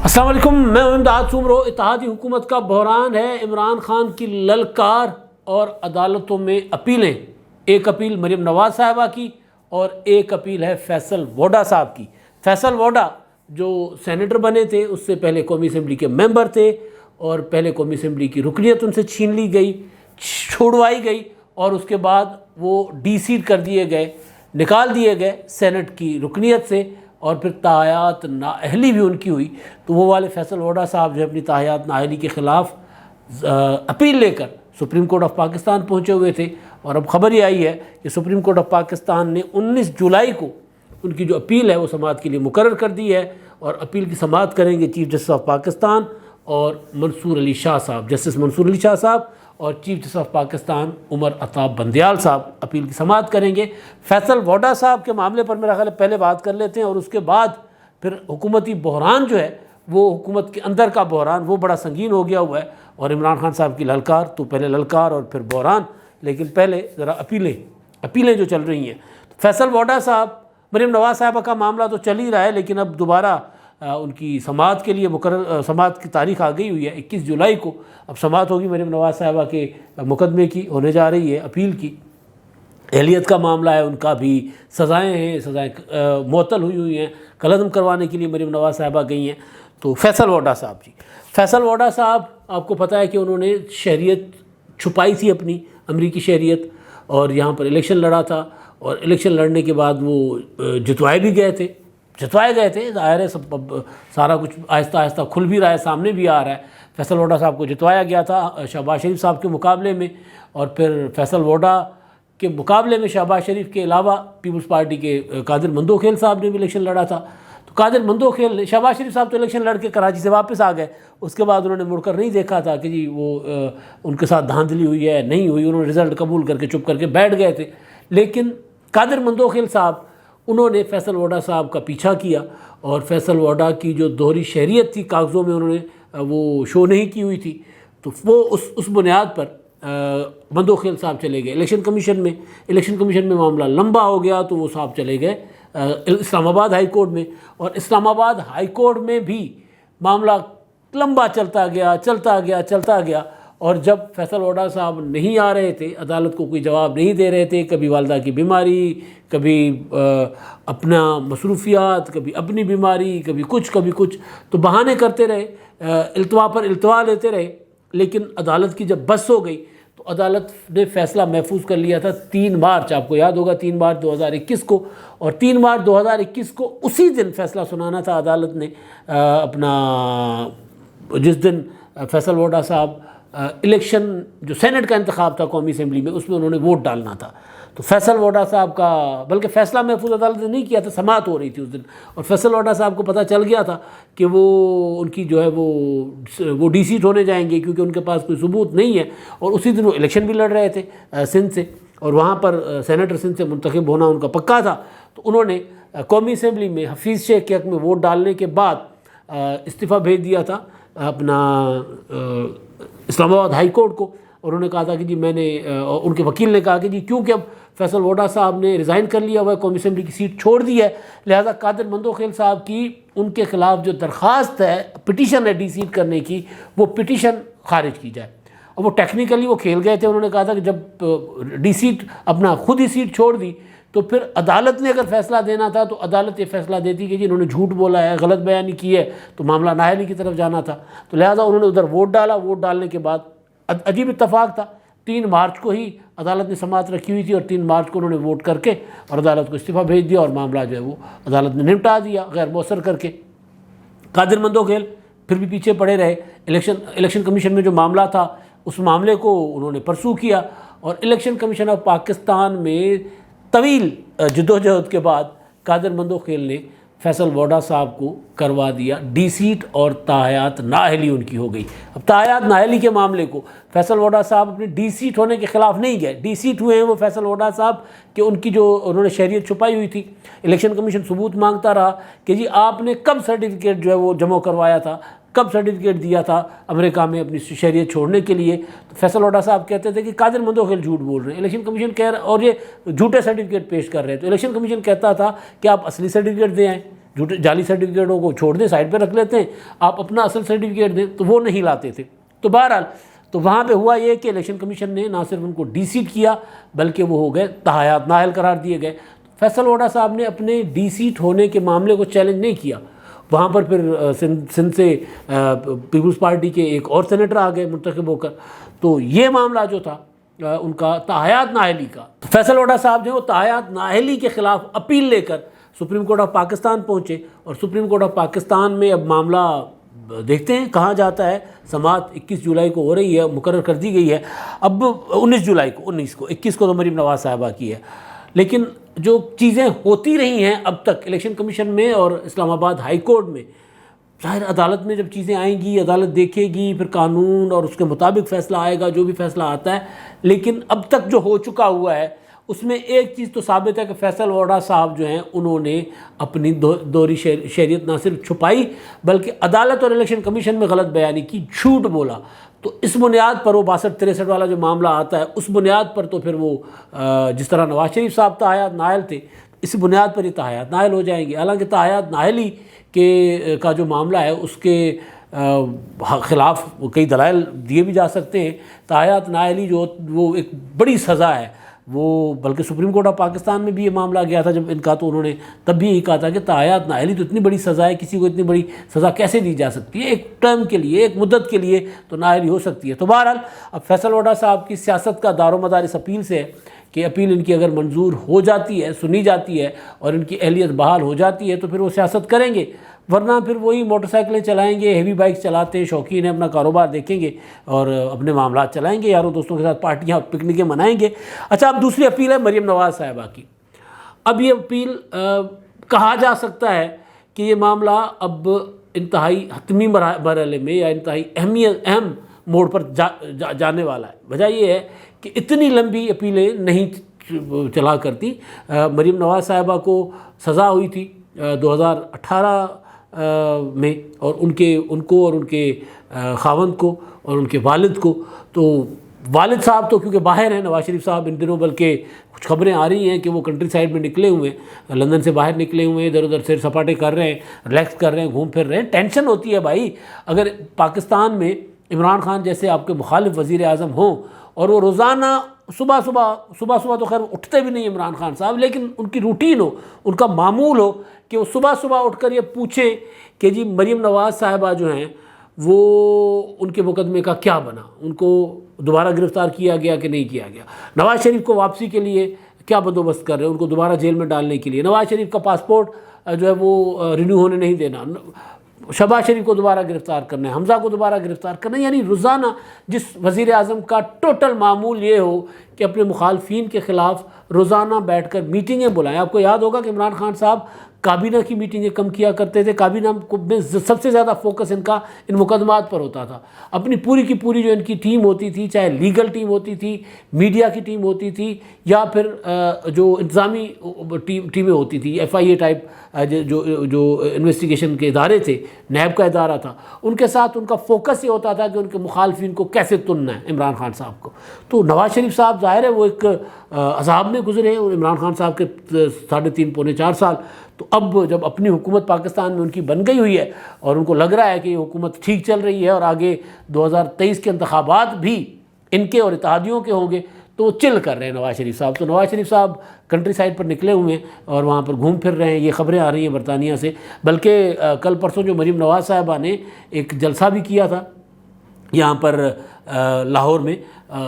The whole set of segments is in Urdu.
السلام علیکم، میں امداد سومرو۔ اتحادی حکومت کا بحران ہے، عمران خان کی للکار اور عدالتوں میں اپیلیں۔ ایک اپیل مریم نواز صاحبہ کی اور ایک اپیل ہے فیصل ووڈا صاحب کی۔ فیصل ووڈا جو سینیٹر بنے تھے، اس سے پہلے قومی اسمبلی کے ممبر تھے اور پہلے قومی اسمبلی کی رکنیت ان سے چھین لی گئی، چھوڑوائی گئی اور اس کے بعد وہ ڈی سیٹ کر دیے گئے، نکال دیے گئے سینٹ کی رکنیت سے، اور پھر تاحیات نااہلی بھی ان کی ہوئی۔ تو وہ والے فیصل ووڈا صاحب جو اپنی تاحیات نااہلی کے خلاف اپیل لے کر سپریم کورٹ آف پاکستان پہنچے ہوئے تھے، اور اب خبر یہ آئی ہے کہ سپریم کورٹ آف پاکستان نے 19 جولائی کو ان کی جو اپیل ہے وہ سماعت کے لیے مقرر کر دی ہے، اور اپیل کی سماعت کریں گے چیف جسٹس آف پاکستان اور منصور علی شاہ صاحب، جسٹس منصور علی شاہ صاحب، اور chief justice of Pakistan Umar Ata Bandial صاحب اپیل کی سماعت کریں گے۔ فیصل ووڈا صاحب کے معاملے پر میرا خیال ہے پہلے بات کر لیتے ہیں، اور اس کے بعد پھر حکومتی بحران جو ہے وہ حکومت کے اندر کا بحران وہ بڑا سنگین ہو گیا ہوا ہے، اور عمران خان صاحب کی للکار، تو پہلے للکار اور پھر بحران، لیکن پہلے ذرا اپیلیں جو چل رہی ہیں۔ فیصل ووڈا صاحب، مریم نواز صاحبہ کا معاملہ تو چل ہی رہا ہے، لیکن اب دوبارہ ان کی سماعت کے لیے سماعت کی تاریخ آ گئی ہوئی ہے 21 جولائی کو۔ اب سماعت ہوگی مریم نواز صاحبہ کے مقدمے کی، ہونے جا رہی ہے اپیل کی۔ اہلیت کا معاملہ ہے، ان کا بھی سزائیں ہیں، سزائیں معطل ہوئی ہیں، کالعدم کروانے کے لیے مریم نواز صاحبہ گئی ہیں۔ تو فیصل ووڈا صاحب، فیصل ووڈا صاحب، آپ کو پتہ ہے کہ انہوں نے شہریت چھپائی تھی، اپنی امریکی شہریت، اور یہاں پر الیکشن لڑا تھا، اور الیکشن لڑنے کے بعد وہ جتوائے گئے تھے۔ ظاہر ہے سارا کچھ آہستہ آہستہ کھل بھی رہا ہے، سامنے بھی آ رہا ہے۔ فیصل ووڈا صاحب کو جتوایا گیا تھا شہباز شریف صاحب کے مقابلے میں، اور پھر فیصل ووڈا کے مقابلے میں شہباز شریف کے علاوہ پیپلز پارٹی کے قادر مندوخیل صاحب نے بھی الیکشن لڑا تھا۔ تو قادر مندوخیل، شہباز شریف صاحب تو الیکشن لڑ کے کراچی سے واپس آ گئے، اس کے بعد انہوں نے مڑ کر نہیں دیکھا تھا کہ جی وہ ان کے ساتھ دھاندلی ہوئی ہے نہیں ہوئی، انہوں نے رزلٹ قبول کر کے چپ کر کے بیٹھ گئے تھے۔ لیکن قادر مندوخیل صاحب، انہوں نے فیصل ووڈا صاحب کا پیچھا کیا، اور فیصل ووڈا کی جو دوہری شہریت تھی کاغذوں میں انہوں نے وہ شو نہیں کی ہوئی تھی، تو وہ اس بنیاد پر مندوخیل صاحب چلے گئے الیکشن کمیشن میں معاملہ لمبا ہو گیا، تو وہ صاحب چلے گئے اسلام آباد ہائی کورٹ میں، اور اسلام آباد ہائی کورٹ میں بھی معاملہ لمبا چلتا گیا، اور جب فیصل ووڈا صاحب نہیں آ رہے تھے، عدالت کو کوئی جواب نہیں دے رہے تھے، کبھی والدہ کی بیماری، کبھی اپنا مصروفیات، کبھی اپنی بیماری، کبھی کچھ، تو بہانے کرتے رہے، التوا پر التوا لیتے رہے۔ لیکن عدالت کی جب بس ہو گئی تو عدالت نے فیصلہ محفوظ کر لیا تھا 3 مارچ، آپ کو یاد ہوگا 3 مارچ 2021 کو، اور 3 مارچ 2021 کو اسی دن فیصلہ سنانا تھا عدالت نے اپنا، جس دن فیصل ووڈا صاحب الیکشن جو سینٹ کا انتخاب تھا قومی اسمبلی میں، اس میں انہوں نے ووٹ ڈالنا تھا۔ تو فیصل ووڈا صاحب کا بلکہ فیصلہ محفوظ عدالت نے نہیں کیا تھا، سماعت ہو رہی تھی اس دن، اور فیصل ووڈا صاحب کو پتہ چل گیا تھا کہ وہ ان کی جو ہے وہ ڈی سیٹ ہونے جائیں گے، کیونکہ ان کے پاس کوئی ثبوت نہیں ہے، اور اسی دن وہ الیکشن بھی لڑ رہے تھے سندھ سے، اور وہاں پر سینیٹر سندھ سے منتخب ہونا ان کا پکا تھا۔ تو انہوں نے قومی اسمبلی میں حفیظ شیخ کے حق میں ووٹ ڈالنے کے بعد استعفیٰ بھیج دیا تھا اپنا اسلام آباد ہائی کورٹ کو، اور انہوں نے کہا تھا کہ جی میں نے، ان کے وکیل نے کہا کہ جی کیونکہ اب فیصل ووڈا صاحب نے ریزائن کر لیا ہوا ہے، قومی اسمبلی کی سیٹ چھوڑ دی ہے، لہذا قادر مندوخیل صاحب کی ان کے خلاف جو درخواست ہے، پٹیشن ہے ڈی سیٹ کرنے کی، وہ پٹیشن خارج کی جائے۔ اور وہ ٹیکنیکلی وہ کھیل گئے تھے، انہوں نے کہا تھا کہ جب ڈی سیٹ اپنا خود ہی سیٹ چھوڑ دی تو پھر عدالت نے اگر فیصلہ دینا تھا تو عدالت یہ فیصلہ دیتی کہ جی انہوں نے جھوٹ بولا ہے، غلط بیانی کی ہے، تو معاملہ نااہلی کی طرف جانا تھا، تو لہٰذا انہوں نے ادھر ووٹ ڈالا۔ ووٹ ڈالنے کے بعد عجیب اتفاق تھا، 3 مارچ کو ہی عدالت نے سماعت رکھی ہوئی تھی، اور 3 مارچ کو انہوں نے ووٹ کر کے اور عدالت کو استعفیٰ بھیج دیا، اور معاملہ جو ہے وہ عدالت نے نمٹا دیا غیر مؤثر کر کے۔ قادر مندوخیل پھر بھی پیچھے پڑے رہے، الیکشن کمیشن میں جو معاملہ تھا اس معاملے کو انہوں نے پرسو کیا، اور الیکشن کمیشن آف پاکستان میں طویل جدوجہد کے بعد قادر مندوخیل نے فیصل ووڈا صاحب کو کروا دیا ڈی سیٹ، اور تاحیات نااہلی ان کی ہو گئی۔ اب تاحیات نااہلی کے معاملے کو فیصل ووڈا صاحب اپنے ڈی سیٹ ہونے کے خلاف نہیں گئے، ڈی سیٹ ہوئے ہیں وہ فیصل ووڈا صاحب کہ ان کی جو انہوں نے شہریت چھپائی ہوئی تھی، الیکشن کمیشن ثبوت مانگتا رہا کہ جی آپ نے کب سرٹیفکیٹ جو ہے وہ جمع کروایا تھا، کب سرٹیفکیٹ دیا تھا امریکہ میں اپنی شہریت چھوڑنے کے لیے۔ تو فیصل ووڈا صاحب کہتے تھے کہ قادر مندوخیل جھوٹ بول رہے ہیں، الیکشن کمیشن کہہ رہا اور یہ جھوٹے سرٹیفکیٹ پیش کر رہے ہیں، تو الیکشن کمیشن کہتا تھا کہ آپ اصلی سرٹیفکیٹ دے آئیں، جھوٹے جعلی سرٹیفکیٹوں کو چھوڑ دیں، سائڈ پہ رکھ لیتے ہیں، آپ اپنا اصل سرٹیفکیٹ دیں، تو وہ نہیں لاتے تھے۔ تو بہرحال تو وہاں پہ ہوا یہ کہ الیکشن کمیشن نے نہ صرف ان کو ڈی سیٹ کیا بلکہ وہ ہو گئے تحایات نااہل قرار دیے گئے۔ فیصل ووہرا صاحب نے اپنے ڈی سیٹ ہونے کے معاملے کو چیلنج نہیں کیا، وہاں پر پھر سندھ سے پیپلز پارٹی کے ایک اور سینیٹر آ گئے منتخب ہو کر، تو یہ معاملہ جو تھا ان کا تحایات نااہلی کا، فیصل ووہرا صاحب جو ہے وہ تحایات نااہلی کے خلاف اپیل لے کر سپریم کورٹ آف پاکستان پہنچے، اور سپریم کورٹ آف پاکستان میں اب معاملہ دیکھتے ہیں کہاں جاتا ہے۔ سماعت 21 جولائی کو ہو رہی ہے، مقرر کر دی گئی ہے، اب 19 جولائی کو 21 کو تو مریم نواز صاحبہ کی ہے، لیکن جو چیزیں ہوتی رہی ہیں اب تک الیکشن کمیشن میں اور اسلام آباد ہائی کورٹ میں، ظاہر عدالت میں جب چیزیں آئیں گی، عدالت دیکھے گی، پھر قانون اور اس کے مطابق فیصلہ آئے گا، جو بھی فیصلہ آتا ہے، لیکن اب تک جو ہو چکا ہوا ہے اس میں ایک چیز تو ثابت ہے کہ فیصل ووہرا صاحب جو ہیں انہوں نے اپنی دوہری شہریت نہ صرف چھپائی بلکہ عدالت اور الیکشن کمیشن میں غلط بیانی کی، جھوٹ بولا۔ تو اس بنیاد پر وہ 62-63 والا جو معاملہ آتا ہے، اس بنیاد پر تو پھر وہ جس طرح نواز شریف صاحب تحایات نااہل تھے، اس بنیاد پر یہ تحایات نااہل ہو جائیں گے۔ حالانکہ تحایات نااہلی کا جو معاملہ ہے اس کے خلاف کئی دلائل دیے بھی جا سکتے ہیں۔ تحایات نااہلی جو وہ ایک بڑی سزا ہے، وہ بلکہ سپریم کورٹ آف پاکستان میں بھی یہ معاملہ گیا تھا جب ان کا، تو انہوں نے تب بھی یہی کہا تھا کہ تحایات نااہلی تو اتنی بڑی سزا ہے، کسی کو اتنی بڑی سزا کیسے دی جا سکتی ہے، ایک ٹرم کے لیے، ایک مدت کے لیے تو نااہلی ہو سکتی ہے۔ تو بہرحال اب فیصل ووہرا صاحب کی سیاست کا دار و مدار اس اپیل سے ہے کہ اپیل ان کی اگر منظور ہو جاتی ہے، سنی جاتی ہے اور ان کی اہلیت بحال ہو جاتی ہے تو پھر وہ سیاست کریں گے، ورنہ پھر وہی موٹر سائیکلیں چلائیں گے، ہیوی بائک چلاتے ہیں، شوقین ہیں، اپنا کاروبار دیکھیں گے اور اپنے معاملات چلائیں گے، یاروں دوستوں کے ساتھ پارٹیاں اور پکنکیں منائیں گے۔ اچھا، اب دوسری اپیل ہے مریم نواز صاحبہ کی۔ اب یہ اپیل کہا جا سکتا ہے کہ یہ معاملہ اب انتہائی حتمی مرحلے میں یا انتہائی اہم موڑ پر جانے والا ہے۔ وجہ یہ ہے کہ اتنی لمبی اپیلیں نہیں چلا کرتی۔ مریم نواز صاحبہ کو سزا ہوئی تھی 2018 میں، اور ان کو اور ان کے خاوند کو اور ان کے والد کو، تو والد صاحب تو کیونکہ باہر ہیں نواز شریف صاحب ان دنوں، بلکہ کچھ خبریں آ رہی ہیں کہ وہ کنٹری سائڈ میں نکلے ہوئے ہیں، لندن سے باہر نکلے ہوئے ہیں، ادھر ادھر سیر سپاٹے کر رہے ہیں، ریلیکس کر رہے ہیں، گھوم پھر رہے ہیں۔ ٹینشن ہوتی ہے بھائی، اگر پاکستان میں عمران خان جیسے آپ کے مخالف وزیر اعظم ہوں اور وہ روزانہ صبح تو خیر اٹھتے بھی نہیں عمران خان صاحب، لیکن ان کی روٹین ہو، ان کا معمول ہو کہ وہ صبح اٹھ کر یہ پوچھیں کہ جی مریم نواز صاحبہ جو ہیں وہ ان کے مقدمے کا کیا بنا، ان کو دوبارہ گرفتار کیا گیا کہ نہیں کیا گیا، نواز شریف کو واپسی کے لیے کیا بندوبست کر رہے ہیں، ان کو دوبارہ جیل میں ڈالنے کے لیے، نواز شریف کا پاسپورٹ جو ہے وہ رینیو ہونے نہیں دینا، شہباز شریف کو دوبارہ گرفتار کرنا ہے، حمزہ کو دوبارہ گرفتار کرنا ہے۔ یعنی روزانہ جس وزیر اعظم کا ٹوٹل معمول یہ ہو کہ اپنے مخالفین کے خلاف روزانہ بیٹھ کر میٹنگیں بلائیں۔ آپ کو یاد ہوگا کہ عمران خان صاحب کابینہ کی میٹنگیں کم کیا کرتے تھے، کابینہ میں سب سے زیادہ فوکس ان مقدمات پر ہوتا تھا۔ اپنی پوری کی پوری جو ان کی ٹیم ہوتی تھی، چاہے لیگل ٹیم ہوتی تھی، میڈیا کی ٹیم ہوتی تھی، یا پھر جو انتظامی ٹیمیں ہوتی تھی، FIA ٹائپ جو انویسٹیگیشن کے ادارے تھے، نیب کا ادارہ تھا، ان کے ساتھ ان کا فوکس یہ ہوتا تھا کہ ان کے مخالفین کو کیسے تننا ہے عمران خان صاحب کو۔ تو نواز شریف صاحب ظاہر ہے وہ ایک عذاب میں گزرے ہیں، عمران خان صاحب کے 3.5 پونے 4 سال، تو اب جب اپنی حکومت پاکستان میں ان کی بن گئی ہوئی ہے اور ان کو لگ رہا ہے کہ یہ حکومت ٹھیک چل رہی ہے اور آگے 2023 کے انتخابات بھی ان کے اور اتحادیوں کے ہوں گے، تو وہ چل کر رہے ہیں نواز شریف صاحب۔ تو نواز شریف صاحب کنٹری سائڈ پر نکلے ہوئے ہیں اور وہاں پر گھوم پھر رہے ہیں، یہ خبریں آ رہی ہیں برطانیہ سے۔ بلکہ کل پرسوں جو مریم نواز صاحبہ نے ایک جلسہ بھی کیا تھا یہاں پر لاہور میں،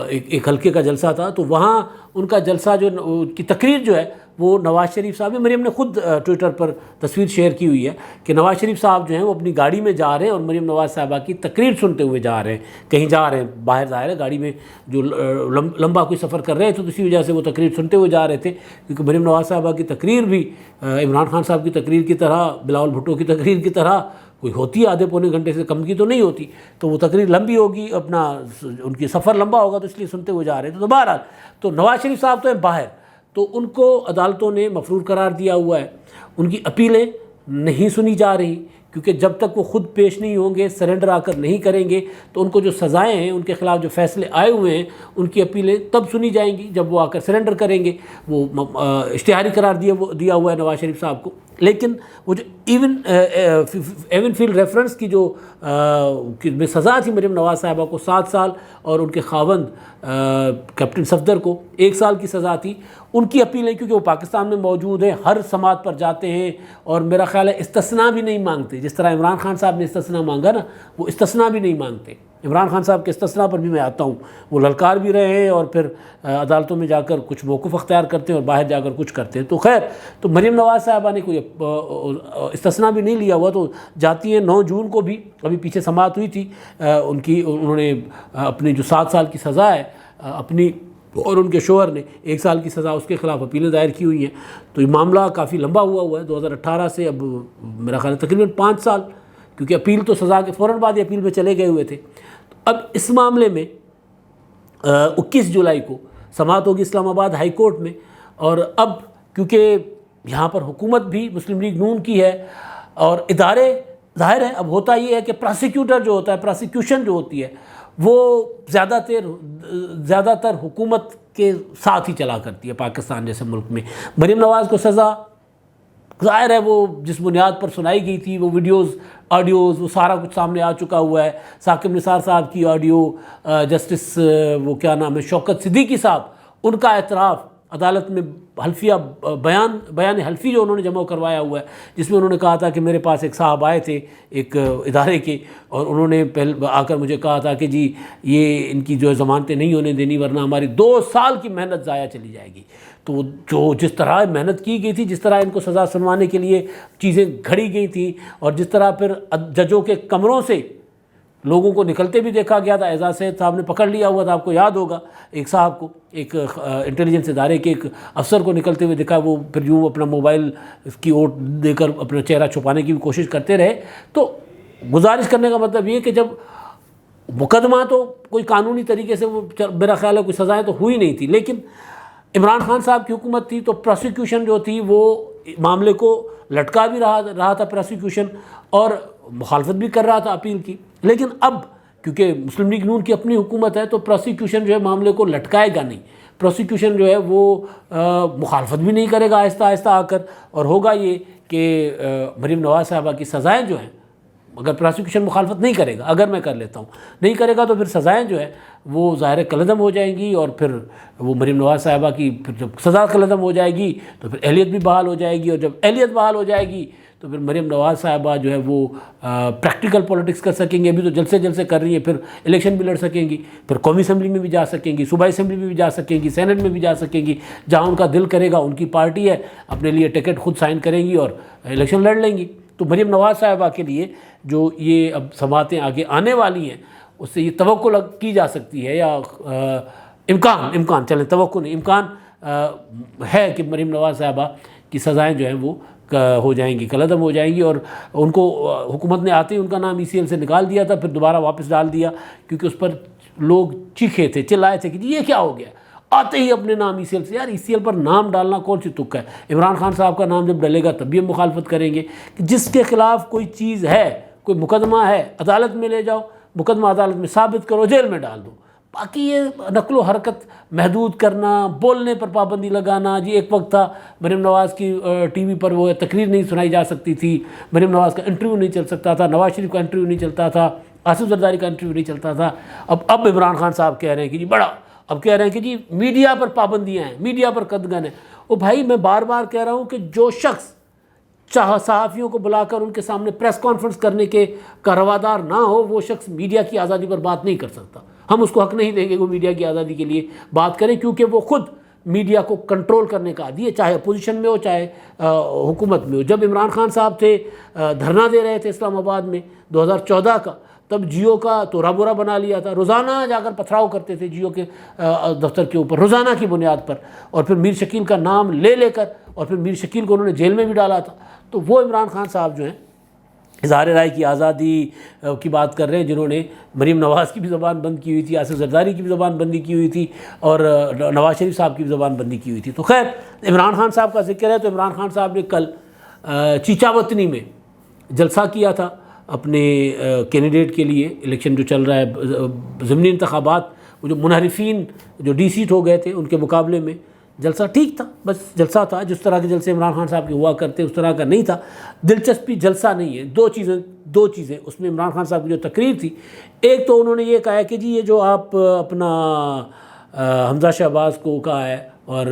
ایک حلقے کا جلسہ تھا، تو وہاں ان کا جلسہ جو کی تقریر جو ہے وہ نواز شریف صاحب، مریم نے خود ٹویٹر پر تصویر شیئر کی ہوئی ہے کہ نواز شریف صاحب جو ہیں وہ اپنی گاڑی میں جا رہے ہیں اور مریم نواز صاحبہ کی تقریر سنتے ہوئے جا رہے ہیں، کہیں جا رہے ہیں باہر، ظاہر ہے گاڑی میں جو لمبا کوئی سفر کر رہے ہیں تو اسی وجہ سے وہ تقریر سنتے ہوئے جا رہے تھے، کیونکہ مریم نواز صاحبہ کی تقریر بھی عمران خان صاحب کی تقریر کی طرح، بلاول بھٹو کی تقریر کی طرح کوئی ہوتی ہے آدھے پونے گھنٹے سے کم کی تو نہیں ہوتی، تو وہ تقریر لمبی ہوگی، اپنا ان کی سفر لمبا ہوگا، تو اس لیے سنتے ہوئے جا رہے تھے۔ تو بہرحال تو نواز شریف صاحب تو ہیں باہر، تو ان کو عدالتوں نے مفرور قرار دیا ہوا ہے، ان کی اپیلیں نہیں سنی جا رہی، کیونکہ جب تک وہ خود پیش نہیں ہوں گے، سرنڈر آ کر نہیں کریں گے، تو ان کو جو سزائیں ہیں، ان کے خلاف جو فیصلے آئے ہوئے ہیں، ان کی اپیلیں تب سنی جائیں گی جب وہ آ کر سرنڈر کریں گے۔ وہ اشتہاری قرار دیا ہوا ہے نواز شریف صاحب کو، لیکن وہ جو ایون فیلڈ ریفرنس کی جو میں سزا تھی مریم نواز صاحبہ کو 7 سال اور ان کے خاوند کیپٹن صفدر کو 1 سال کی سزا تھی، ان کی اپیلیں کیونکہ وہ پاکستان میں موجود ہیں، ہر سماعت پر جاتے ہیں اور میرا خیال ہے استثناء بھی نہیں مانگتے، جس طرح عمران خان صاحب نے استثناء مانگا نا، وہ استثناء بھی نہیں مانگتے۔ عمران خان صاحب کے استثناء پر بھی میں آتا ہوں، وہ للکار بھی رہے ہیں اور پھر عدالتوں میں جا کر کچھ موقف اختیار کرتے ہیں اور باہر جا کر کچھ کرتے ہیں۔ تو خیر، تو مریم نواز صاحبہ نے کوئی استثناء بھی نہیں لیا ہوا، تو جاتی ہیں 9 جون کو بھی، ابھی پیچھے سماعت ہوئی تھی ان کی، انہوں نے اپنی جو 7 سال کی سزا ہے اپنی اور ان کے شوہر نے 1 سال کی سزا، اس کے خلاف اپیلیں دائر کی ہوئی ہیں۔ تو یہ معاملہ کافی لمبا ہوا ہے 2018 سے اب میرا خیال ہے تقریباً 5 سال، کیونکہ اپیل تو سزا کے فوراً بعد ہی اپیل میں چلے گئے ہوئے تھے۔ اب اس معاملے میں 21 جولائی کو سماعت ہوگی اسلام آباد ہائی کورٹ میں، اور اب کیونکہ یہاں پر حکومت بھی مسلم لیگ نون کی ہے اور ادارے ظاہر ہے، اب ہوتا یہ ہے کہ پراسیکیوٹر جو ہوتا ہے، پراسیکیوشن جو ہوتی ہے وہ زیادہ تر حکومت کے ساتھ ہی چلا کرتی ہے پاکستان جیسے ملک میں۔ مریم نواز کو سزا ظاہر ہے وہ جس بنیاد پر سنائی گئی تھی، وہ ویڈیوز آڈیوز وہ سارا کچھ سامنے آ چکا ہوا ہے۔ ثاقب نثار صاحب کی آڈیو، جسٹس وہ کیا نام ہے شوکت صدیقی صاحب، ان کا اعتراف عدالت میں حلفیہ بیان حلفی جو انہوں نے جمع کروایا ہوا ہے، جس میں انہوں نے کہا تھا کہ میرے پاس ایک صاحب آئے تھے ایک ادارے کے، اور انہوں نے آ کر مجھے کہا تھا کہ جی یہ ان کی جو ضمانتیں نہیں ہونے دینی ورنہ ہماری 2 سال کی محنت ضائع چلی جائے گی۔ تو جو جس طرح محنت کی گئی تھی، جس طرح ان کو سزا سنوانے کے لیے چیزیں گھڑی گئی تھیں، اور جس طرح پھر ججوں کے کمروں سے لوگوں کو نکلتے بھی دیکھا گیا تھا، اعزاز سید صاحب نے پکڑ لیا ہوا تھا، آپ کو یاد ہوگا ایک صاحب کو، ایک انٹیلیجنس ادارے کے ایک افسر کو نکلتے ہوئے دکھا، وہ پھر یوں اپنا موبائل کی اوٹ دے کر اپنا چہرہ چھپانے کی بھی کوشش کرتے رہے۔ تو گزارش کرنے کا مطلب یہ کہ جب مقدمہ تو کوئی قانونی طریقے سے وہ میرا خیال ہے کوئی سزائیں تو ہوئی نہیں تھی، لیکن عمران خان صاحب کی حکومت تھی تو پروسیکیوشن جو تھی وہ معاملے کو لٹکا بھی رہا تھا پروسیکیوشن، اور مخالفت بھی کر رہا تھا اپیل کی۔ لیکن اب کیونکہ مسلم لیگ نون کی اپنی حکومت ہے تو پروسیکیوشن جو ہے معاملے کو لٹکائے گا نہیں، پروسیکیوشن جو ہے وہ مخالفت بھی نہیں کرے گا آہستہ آہستہ آ کر، اور ہوگا یہ کہ مریم نواز صاحبہ کی سزائیں جو ہیں، اگر پروسیکیوشن مخالفت نہیں کرے گا، اگر میں کر لیتا ہوں نہیں کرے گا، تو پھر سزائیں جو ہے وہ ظاہر کالعدم ہو جائیں گی، اور پھر وہ مریم نواز صاحبہ کی پھر جب سزا کالعدم ہو جائے گی تو پھر اہلیت بھی بحال ہو جائے گی، اور جب اہلیت بحال ہو جائے گی تو پھر مریم نواز صاحبہ جو ہے وہ پریکٹیکل پولیٹکس کر سکیں گے۔ ابھی تو جلسے کر رہی ہیں، پھر الیکشن بھی لڑ سکیں گی، پھر قومی اسمبلی میں بھی جا سکیں گی، صوبائی اسمبلی میں بھی جا سکیں گی، سینٹ میں بھی جا سکیں گی، جہاں ان کا دل کرے گا، ان کی پارٹی ہے، اپنے لیے ٹکٹ خود سائن کریں گی اور الیکشن لڑ لیں گی۔ تو مریم نواز صاحبہ کے لیے جو یہ اب سماعتیں آگے آنے والی ہیں، اس سے یہ توقع کی جا سکتی ہے، یا امکان چلیں توقع نہیں، امکان ہے کہ مریم نواز صاحبہ کی سزائیں جو ہیں وہ ہو جائیں گی، کالعدم ہو جائیں گی، اور ان کو حکومت نے آتے ہی ان کا نام ECL سے نکال دیا تھا، پھر دوبارہ واپس ڈال دیا، کیونکہ اس پر لوگ چیخے تھے، چلائے تھے کہ جی یہ کیا ہو گیا، آتے ہی اپنے نام ECL سے۔ یار ECL پر نام ڈالنا کون سی تک ہے؟ عمران خان صاحب کا نام جب ڈلے گا تب بھی ہم مخالفت کریں گے کہ جس کے خلاف کوئی چیز ہے، کوئی مقدمہ ہے، عدالت میں لے جاؤ، مقدمہ عدالت میں ثابت کرو، جیل میں ڈال دو۔ باقی یہ نقل و حرکت محدود کرنا، بولنے پر پابندی لگانا، جی ایک وقت تھا مریم نواز کی ٹی وی پر وہ تقریر نہیں سنائی جا سکتی تھی، مریم نواز کا انٹرویو نہیں چل سکتا تھا، نواز شریف کا انٹرویو نہیں چلتا تھا، آصف زرداری کا انٹرویو نہیں چلتا تھا۔ اب عمران خان صاحب کہہ رہے ہیں کہ جی اب کہہ رہے ہیں کہ جی میڈیا پر پابندیاں ہیں، میڈیا پر قدغن ہے۔ او بھائی میں بار بار کہہ رہا ہوں کہ جو شخص صحافیوں کو بلا کر ان کے سامنے پریس کانفرنس کرنے کے کا روادار نہ ہو، وہ شخص میڈیا کی آزادی پر بات نہیں کر سکتا۔ ہم اس کو حق نہیں دیں گے وہ میڈیا کی آزادی کے لیے بات کریں، کیونکہ وہ خود میڈیا کو کنٹرول کرنے کا عادی ہے، چاہے اپوزیشن میں ہو چاہے حکومت میں ہو۔ جب عمران خان صاحب تھے دھرنا دے رہے تھے اسلام آباد میں 2014 کا، تب جیو کا تو رابورا بنا لیا تھا، روزانہ جا کر پتھراؤ کرتے تھے جیو کے دفتر کے اوپر، روزانہ کی بنیاد پر، اور پھر میر شکیل کا نام لے کر، اور پھر میر شکیل کو انہوں نے جیل میں بھی ڈالا تھا۔ تو وہ عمران خان صاحب جو ہیں اظہار رائے کی آزادی کی بات کر رہے ہیں، جنہوں نے مریم نواز کی بھی زبان بند کی ہوئی تھی، آصف زرداری کی بھی زبان بندی کی ہوئی تھی، اور نواز شریف صاحب کی بھی زبان بندی کی ہوئی تھی۔ تو خیر عمران خان صاحب کا ذکر ہے تو عمران خان صاحب نے کل چیچاوطنی میں جلسہ کیا تھا اپنے کینڈیڈیٹ کے لیے، الیکشن جو چل رہا ہے ضمنی انتخابات، وہ جو منحرفین جو ڈی سیٹ ہو گئے تھے ان کے مقابلے میں جلسہ ٹھیک تھا، بس جلسہ تھا، جس طرح کے جلسے عمران خان صاحب کے ہوا کرتے اس طرح کا نہیں تھا، دلچسپی جلسہ نہیں ہے۔ دو چیزیں اس میں عمران خان صاحب کی جو تقریر تھی، ایک تو انہوں نے یہ کہا کہ جی یہ جو آپ اپنا حمزہ شہباز کو کہا ہے اور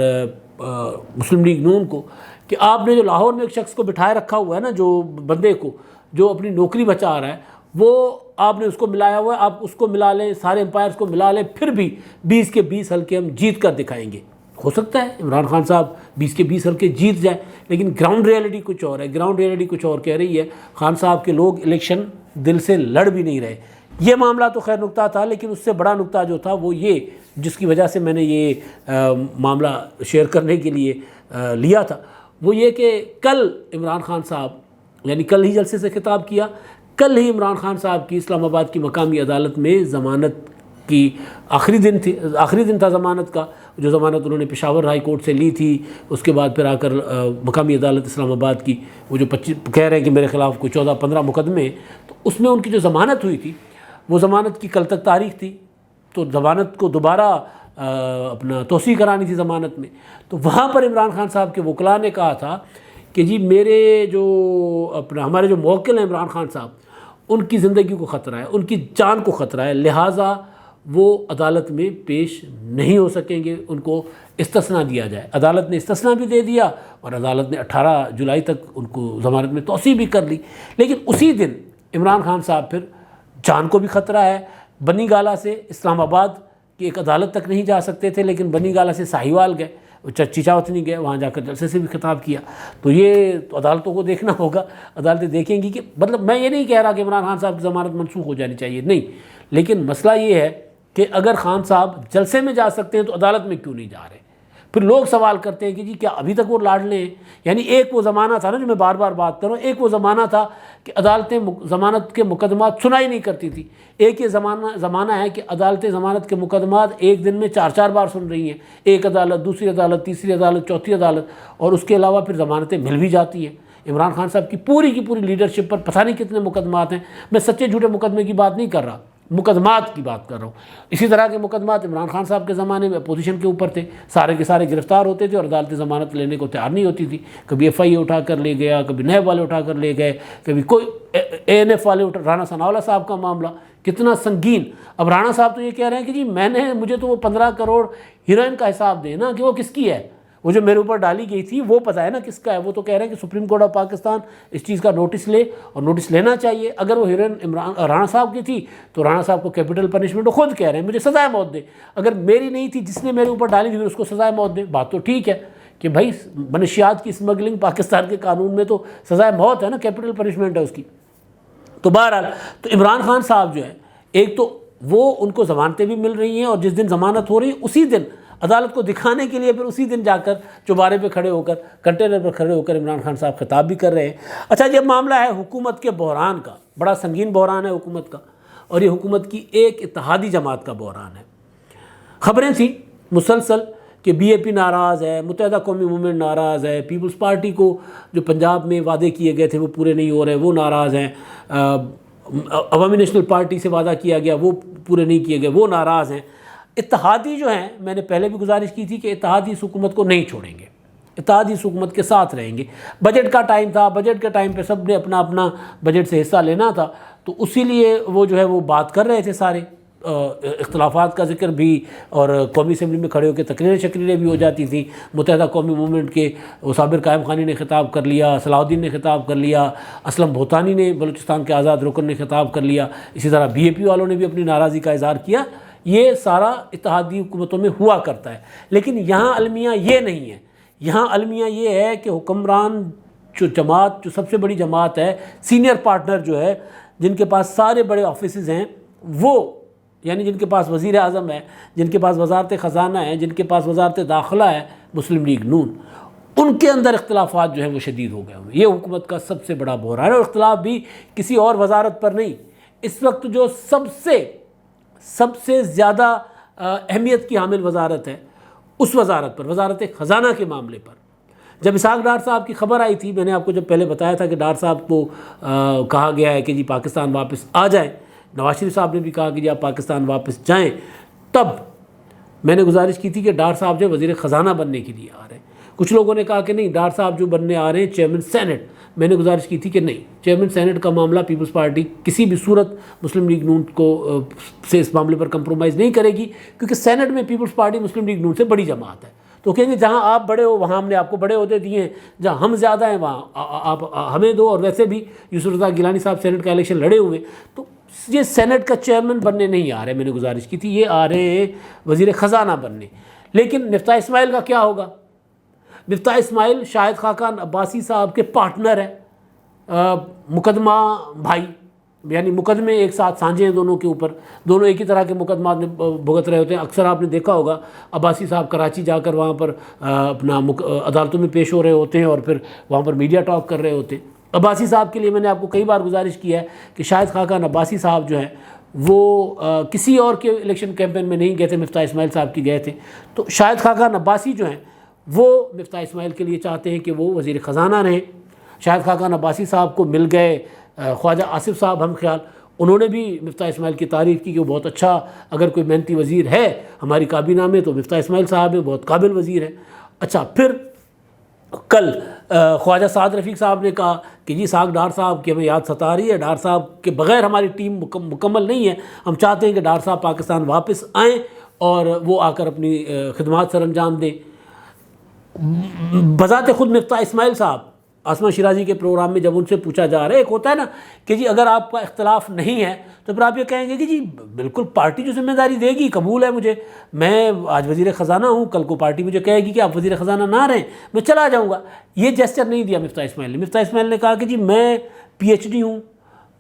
مسلم لیگ نون کو کہ آپ نے جو لاہور میں ایک شخص کو بٹھائے رکھا ہوا ہے نا، جو بندے کو جو اپنی نوکری بچا رہا ہے، وہ آپ نے اس کو ملایا ہوا ہے، آپ اس کو ملا لیں، سارے امپائرز کو ملا لیں، پھر بھی 20 کے 20 حلقے ہم جیت کر دکھائیں گے۔ ہو سکتا ہے عمران خان صاحب 20 کے 20 حلقے جیت جائیں، لیکن گراؤنڈ ریئلٹی کچھ اور ہے، گراؤنڈ ریئلٹی کچھ اور کہہ رہی ہے۔ خان صاحب کے لوگ الیکشن دل سے لڑ بھی نہیں رہے۔ یہ معاملہ تو خیر نکتہ تھا، لیکن اس سے بڑا نکتہ جو تھا وہ یہ، جس کی وجہ سے میں نے یہ معاملہ شیئر کرنے کے لیے لیا تھا، وہ یہ کہ کل عمران خان صاحب، یعنی کل ہی جلسے سے خطاب کیا، کل ہی عمران خان صاحب کی اسلام آباد کی مقامی عدالت میں ضمانت کی آخری دن تھا ضمانت کا، جو ضمانت انہوں نے پشاور ہائی کورٹ سے لی تھی، اس کے بعد پھر آ کر مقامی عدالت اسلام آباد کی وہ جو 25 کہہ رہے ہیں کہ میرے خلاف کوئی 14-15 مقدمے ہیں، تو اس میں ان کی جو ضمانت ہوئی تھی، وہ ضمانت کی کل تک تاریخ تھی، تو ضمانت کو دوبارہ اپنا توسیع کرانی تھی ضمانت میں۔ تو وہاں پر عمران خان صاحب کے وکلاء نے کہا تھا کہ جی میرے جو ہمارے جو موکل ہیں عمران خان صاحب، ان کی زندگی کو خطرہ ہے، ان کی جان کو خطرہ ہے، لہٰذا وہ عدالت میں پیش نہیں ہو سکیں گے، ان کو استثناء دیا جائے۔ عدالت نے استثناء بھی دے دیا اور عدالت نے 18 جولائی تک ان کو ضمانت میں توسیع بھی کر لی، لیکن اسی دن عمران خان صاحب پھر جان کو بھی خطرہ ہے، بنی گالہ سے اسلام آباد کی ایک عدالت تک نہیں جا سکتے تھے، لیکن بنی گالہ سے ساہیوال گئے، چیچاوتنی گئے، وہاں جا کر جلسے سے بھی خطاب کیا۔ تو یہ تو عدالتوں کو دیکھنا ہوگا، عدالتیں دیکھیں گی کہ مطلب میں یہ نہیں کہہ رہا کہ عمران خان صاحب کی ضمانت منسوخ ہو جانی چاہیے، نہیں، لیکن مسئلہ یہ ہے کہ اگر خان صاحب جلسے میں جا سکتے ہیں تو عدالت میں کیوں نہیں جا رہے؟ پھر لوگ سوال کرتے ہیں کہ جی کیا ابھی تک وہ لاڈلے ہیں؟ یعنی ایک وہ زمانہ تھا نا، جو میں بار بار بات کر رہا ہوں، ایک وہ زمانہ تھا کہ عدالتیں ضمانت کے مقدمات سنائی نہیں کرتی تھی، ایک یہ زمانہ ہے کہ عدالتیں ضمانت کے مقدمات ایک دن میں 4 بار سن رہی ہیں، ایک عدالت، دوسری عدالت، تیسری عدالت، چوتھی عدالت، اور اس کے علاوہ پھر ضمانتیں مل بھی جاتی ہیں۔ عمران خان صاحب کی پوری لیڈرشپ پر پتہ نہیں کتنے مقدمات ہیں، میں سچے جھوٹے مقدمے کی بات نہیں کر رہا، مقدمات کی بات کر رہا ہوں۔ اسی طرح کے مقدمات عمران خان صاحب کے زمانے میں اپوزیشن کے اوپر تھے، سارے کے سارے گرفتار ہوتے تھے اور عدالت ضمانت لینے کو تیار نہیں ہوتی تھی، کبھی ایف آئی اے اٹھا کر لے گیا، کبھی نیب والے اٹھا کر لے گئے، کبھی کوئی اے این ایف والے رانا ثناءاللہ صاحب کا معاملہ کتنا سنگین۔ اب رانا صاحب تو یہ کہہ رہے ہیں کہ جی مجھے تو وہ 15 کروڑ ہیروئن کا حساب دے نا کہ وہ کس کی ہے، وہ جو میرے اوپر ڈالی گئی تھی وہ پتہ ہے نا کس کا ہے۔ وہ تو کہہ رہے ہیں کہ سپریم کورٹ آف پاکستان اس چیز کا نوٹس لے، اور نوٹس لینا چاہیے۔ اگر وہ ہیروئن رانا صاحب کی تھی تو رانا صاحب کو کیپٹل پنشمنٹ، خود کہہ رہے ہیں مجھے سزائے موت دے، اگر میری نہیں تھی جس نے میرے اوپر ڈالی تھی اس کو سزائے موت دے۔ بات تو ٹھیک ہے کہ بھائی منشیات کی اسمگلنگ پاکستان کے قانون میں تو سزائے موت ہے نا، کیپٹل پنشمنٹ ہے اس کی۔ تو بہرحال تو عمران خان صاحب جو ہے، ایک تو وہ ان کو ضمانتیں بھی مل رہی ہیں، اور جس دن ضمانت ہو رہی ہے اسی دن عدالت کو دکھانے کے لیے پھر اسی دن جا کر چوبارے پہ کھڑے ہو کر، کنٹینر پر کھڑے ہو کر عمران خان صاحب خطاب بھی کر رہے ہیں۔ اچھا، یہ معاملہ ہے حکومت کے بحران کا، بڑا سنگین بحران ہے حکومت کا، اور یہ حکومت کی ایک اتحادی جماعت کا بحران ہے۔ خبریں تھیں مسلسل کہ بی اے پی ناراض ہے، متحدہ قومی موومنٹ ناراض ہے، پیپلز پارٹی کو جو پنجاب میں وعدے کیے گئے تھے وہ پورے نہیں ہو رہے، وہ ناراض ہیں، عوامی نیشنل پارٹی سے وعدہ کیا گیا وہ پورے نہیں کیے گئے، وہ ناراض ہیں۔ اتحادی جو ہیں، میں نے پہلے بھی گزارش کی تھی کہ اتحادی اس حکومت کو نہیں چھوڑیں گے، اتحادی اس حکومت کے ساتھ رہیں گے۔ بجٹ کا ٹائم تھا، بجٹ کے ٹائم پہ سب نے اپنا اپنا بجٹ سے حصہ لینا تھا، تو اسی لیے وہ جو ہے وہ بات کر رہے تھے، سارے اختلافات کا ذکر بھی، اور قومی اسمبلی میں کھڑے ہو کے تقریریں بھی ہو جاتی تھیں۔ متحدہ قومی موومنٹ کے صابر قائم خانی نے خطاب کر لیا، صلاح الدین نے خطاب کر لیا، اسلم بھوتانی نے بلوچستان کے آزاد رکن نے خطاب کر لیا، اسی طرح بی اے پی والوں نے بھی اپنی ناراضی کا اظہار کیا۔ یہ سارا اتحادی حکومتوں میں ہوا کرتا ہے، لیکن یہاں المیہ یہ نہیں ہے۔ یہاں المیہ یہ ہے کہ حکمران جو جماعت، جو سب سے بڑی جماعت ہے، سینئر پارٹنر جو ہے، جن کے پاس سارے بڑے آفیسز ہیں، وہ یعنی جن کے پاس وزیر اعظم ہے، جن کے پاس وزارت خزانہ ہے، جن کے پاس وزارت داخلہ ہے، مسلم لیگ نون، ان کے اندر اختلافات جو ہیں وہ شدید ہو گئے ہوئے۔ یہ حکومت کا سب سے بڑا بحران ہے، اور اختلاف بھی کسی اور وزارت پر نہیں۔ اس وقت جو سب سے زیادہ اہمیت کی حامل وزارت ہے، اس وزارت پر، وزارت خزانہ کے معاملے پر، جب اسحاق ڈار صاحب کی خبر آئی تھی، میں نے آپ کو جب پہلے بتایا تھا کہ ڈار صاحب کو کہا گیا ہے کہ جی پاکستان واپس آ جائیں، نواز شریف صاحب نے بھی کہا کہ جی آپ پاکستان واپس جائیں، تب میں نے گزارش کی تھی کہ ڈار صاحب جو وزیر خزانہ بننے کے لیے آ رہے ہیں، کچھ لوگوں نے کہا کہ نہیں ڈار صاحب جو بننے آ رہے ہیں چیئرمین سینٹ، میں نے گزارش کی تھی کہ نہیں، چیئرمین سینٹ کا معاملہ پیپلز پارٹی کسی بھی صورت مسلم لیگ نون کو سے اس معاملے پر کمپرومائز نہیں کرے گی، کیونکہ سینٹ میں پیپلز پارٹی مسلم لیگ نون سے بڑی جماعت ہے، تو کہیں گے جہاں آپ بڑے ہو وہاں ہم نے آپ کو بڑے عہدے دیے ہیں، جہاں ہم زیادہ ہیں وہاں آپ ہمیں دو، اور ویسے بھی یوسف رضا گیلانی صاحب سینٹ کا الیکشن لڑے ہوئے، تو یہ سینٹ کا چیئرمین بننے نہیں آ رہے، میں نے گزارش کی تھی یہ آ رہے ہیں وزیر خزانہ بننے۔ لیکن مفتاح اسماعیل کا کیا ہوگا؟ مفتاح اسماعیل شاہد خاقان عباسی صاحب کے پارٹنر ہیں، مقدمہ بھائی، یعنی مقدمے ایک ساتھ سانجھے ہیں دونوں کے اوپر، دونوں ایک ہی طرح کے مقدمات میں بھگت رہے ہوتے ہیں۔ اکثر آپ نے دیکھا ہوگا عباسی صاحب کراچی جا کر وہاں پر اپنا عدالتوں میں پیش ہو رہے ہوتے ہیں اور پھر وہاں پر میڈیا ٹاک کر رہے ہوتے ہیں۔ عباسی صاحب کے لیے میں نے آپ کو کئی بار گزارش کیا ہے کہ شاہد خاقان عباسی صاحب جو ہیں وہ کسی اور کے الیکشن کیمپین میں نہیں گئے تھے، مفتاح اسماعیل صاحب کی گئے تھے، تو شاہد خاقان عباسی جو ہیں وہ مفتاح اسماعیل کے لیے چاہتے ہیں کہ وہ وزیر خزانہ رہیں۔ شاہد خاقان عباسی صاحب کو مل گئے خواجہ آصف صاحب ہم خیال، انہوں نے بھی مفتاح اسماعیل کی تعریف کی کہ وہ بہت اچھا، اگر کوئی محنتی وزیر ہے ہماری کابینہ میں تو مفتاح اسماعیل صاحب ہیں، بہت قابل وزیر ہیں۔ اچھا، پھر کل خواجہ سعد رفیق صاحب نے کہا کہ جی اسحاق ڈار صاحب کی ہمیں یاد ستا رہی ہے، ڈار صاحب کے بغیر ہماری ٹیم مکمل نہیں ہے، ہم چاہتے ہیں کہ ڈار صاحب پاکستان واپس آئیں اور وہ آ کر اپنی خدمات سر انجام دیں۔ بذات خود مفتاح اسماعیل صاحب آسمہ شیرازی کے پروگرام میں جب ان سے پوچھا جا رہا ہے، ایک ہوتا ہے نا کہ جی اگر آپ کا اختلاف نہیں ہے تو پھر آپ یہ کہیں گے کہ جی بالکل پارٹی جو ذمہ داری دے گی قبول ہے مجھے، میں آج وزیر خزانہ ہوں، کل کو پارٹی مجھے کہے گی کہ آپ وزیر خزانہ نہ رہیں میں چلا جاؤں گا، یہ جیسچر نہیں دیا مفتاح اسماعیل نے۔ مفتاح اسماعیل نے کہا کہ جی میں پی ایچ ڈی ہوں،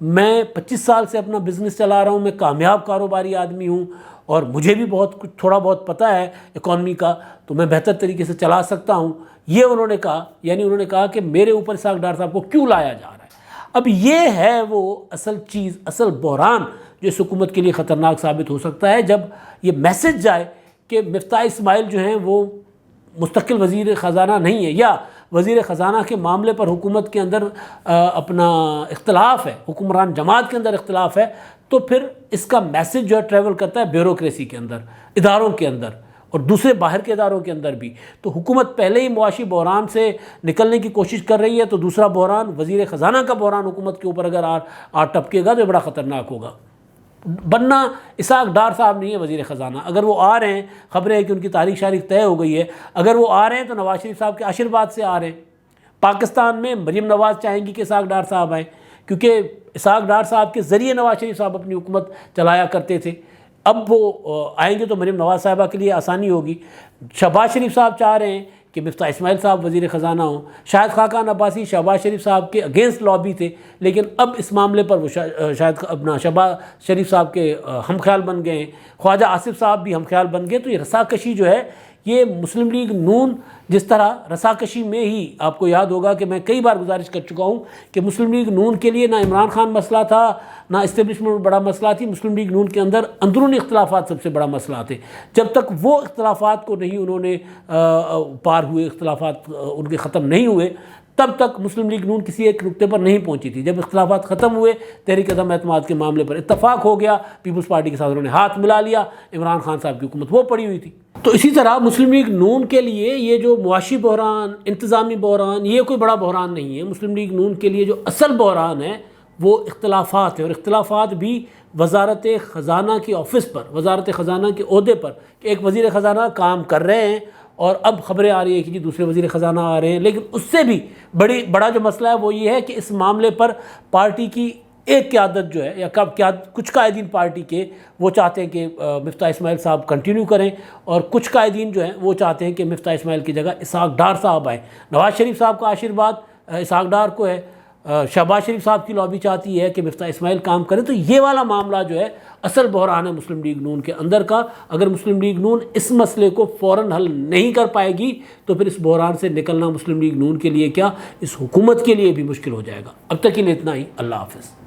میں 25 سال سے اپنا بزنس چلا رہا ہوں، میں کامیاب کاروباری آدمی ہوں اور مجھے بھی بہت کچھ تھوڑا بہت پتہ ہے اکانومی کا، تو میں بہتر طریقے سے چلا سکتا ہوں، یہ انہوں نے کہا۔ یعنی انہوں نے کہا کہ میرے اوپر اسحاق ڈار صاحب کو کیوں لایا جا رہا ہے۔ اب یہ ہے وہ اصل چیز، اصل بحران جو اس حکومت کے لیے خطرناک ثابت ہو سکتا ہے، جب یہ میسج جائے کہ مفتاح اسماعیل جو ہیں وہ مستقل وزیر خزانہ نہیں ہے، یا وزیر خزانہ کے معاملے پر حکومت کے اندر اپنا اختلاف ہے، حکمران جماعت کے اندر اختلاف ہے، تو پھر اس کا میسج جو ہے ٹریول کرتا ہے بیوروکریسی کے اندر، اداروں کے اندر اور دوسرے باہر کے اداروں کے اندر بھی۔ تو حکومت پہلے ہی معاشی بحران سے نکلنے کی کوشش کر رہی ہے، تو دوسرا بحران وزیر خزانہ کا بحران حکومت کے اوپر اگر آ ٹپکے گا تو یہ بڑا خطرناک ہوگا۔ بننا اسحاق ڈار صاحب نہیں ہے وزیر خزانہ، اگر وہ آ رہے ہیں، خبریں ہیں کہ ان کی تاریخ شاریخ طے ہو گئی ہے، اگر وہ آ رہے ہیں تو نواز شریف صاحب کے آشیرواد سے آ رہے ہیں۔ پاکستان میں مریم نواز چاہیں گی کہ اسحاق ڈار صاحب آئیں، کیونکہ اسحاق ڈار صاحب کے ذریعے نواز شریف صاحب اپنی حکومت چلایا کرتے تھے، اب وہ آئیں گے تو مریم نواز صاحبہ کے لیے آسانی ہوگی۔ شہباز شریف صاحب چاہ رہے ہیں کہ مفتاح اسماعیل صاحب وزیر خزانہ ہوں۔ شاہد خاقان عباسی شہباز شریف صاحب کے اگینسٹ لابی تھے، لیکن اب اس معاملے پر وہ شاید اپنا شہباز شریف صاحب کے ہم خیال بن گئے ہیں، خواجہ آصف صاحب بھی ہم خیال بن گئے۔ تو یہ رساکشی جو ہے، یہ مسلم لیگ نون جس طرح رساکشی میں ہی، آپ کو یاد ہوگا کہ میں کئی بار گزارش کر چکا ہوں کہ مسلم لیگ نون کے لیے نہ عمران خان مسئلہ تھا، نہ اسٹیبلشمنٹ بڑا مسئلہ تھی، مسلم لیگ نون کے اندر اندرونی اختلافات سب سے بڑا مسئلہ تھے۔ جب تک وہ اختلافات کو نہیں انہوں نے پار ہوئے، اختلافات ان کے ختم نہیں ہوئے، تب تک مسلم لیگ نون کسی ایک نقطے پر نہیں پہنچی تھی۔ جب اختلافات ختم ہوئے، تحریک عدم اعتماد کے معاملے پر اتفاق ہو گیا، پیپلز پارٹی کے ساتھ انہوں نے ہاتھ ملا لیا، عمران خان صاحب کی حکومت وہ پڑی ہوئی تھی۔ تو اسی طرح مسلم لیگ نون کے لیے یہ جو معاشی بحران، انتظامی بحران، یہ کوئی بڑا بحران نہیں ہے۔ مسلم لیگ نون کے لیے جو اصل بحران ہے وہ اختلافات ہے، اور اختلافات بھی وزارت خزانہ کے آفس پر، وزارت خزانہ کے عہدے پر، کہ ایک وزیر خزانہ کام کر رہے ہیں اور اب خبریں آ رہی ہیں کہ جی دوسرے وزیر خزانہ آ رہے ہیں، لیکن اس سے بھی بڑا جو مسئلہ ہے وہ یہ ہے کہ اس معاملے پر پارٹی کی ایک قیادت جو ہے، یا کچھ قائدین پارٹی کے وہ چاہتے ہیں کہ مفتاح اسماعیل صاحب کنٹینیو کریں، اور کچھ قائدین جو ہیں وہ چاہتے ہیں کہ مفتاح اسماعیل کی جگہ اسحاق ڈار صاحب آئیں۔ نواز شریف صاحب کا آشیرواد اسحاق ڈار کو ہے، شہباز شریف صاحب کی لابی چاہتی ہے کہ مفتاح اسماعیل کام کریں۔ تو یہ والا معاملہ جو ہے اصل بحران ہے مسلم لیگ نون کے اندر کا۔ اگر مسلم لیگ نون اس مسئلے کو فوراً حل نہیں کر پائے گی تو پھر اس بحران سے نکلنا مسلم لیگ نون کے لیے کیا، اس حکومت کے لیے بھی مشکل ہو جائے گا۔ اب تک کے لیے اتنا ہی، اللہ حافظ۔